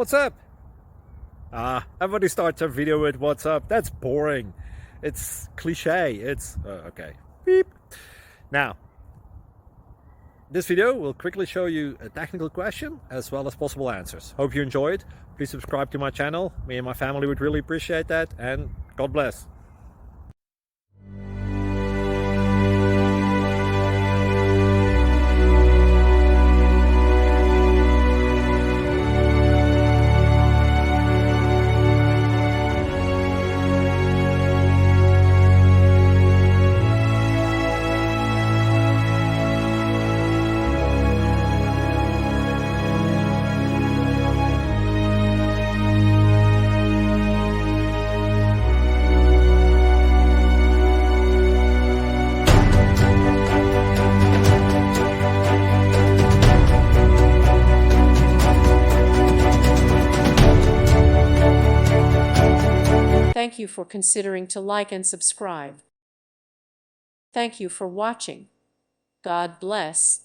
What's up? Everybody starts their video with what's up. That's boring. It's cliche. It's okay. Beep. Now, this video will quickly show you a technical question as well as possible answers. Hope you enjoyed. Please subscribe to my channel. Me and my family would really appreciate that, and God bless. Thank you for considering to like and subscribe. Thank you for watching. God bless.